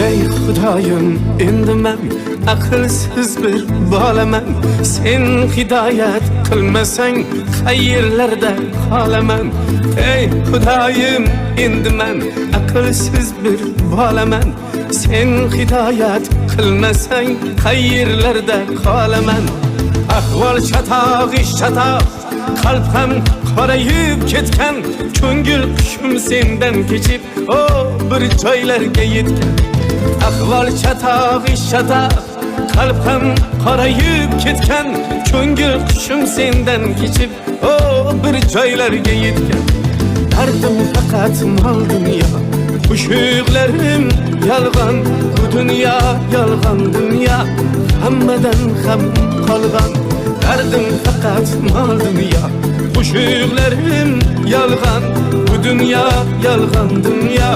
ey Xudoyim, endi men aqlsiz bir bolaman. Sen hidoyat qilmasang qayerlarda qolaman. Ey Xudoyim, endi men aqlsiz bir bolaman. Sen hidoyat qilmasang qayerlarda qolaman. Ahvol chatoq, ish chatoq, qalb ham qorayib ketgan. Ko'ngil qushim sendan kechib, bir joylarga yetgan. Ahvol chatoq, ish chatoq, qalb ham qorayib ketgan. Ko'ngil qushim sendan kechib, bir joylarga yetgan. Dardim faqat mol dunyo, qo'shiqlarim yolg'on. Bu dunyo yolg'on dunyo, hammadan ham qolgan. Dardim faqat mol dunyo, qo'shiqlarim yolg'on. Bu dunyo yolg'on dunyo,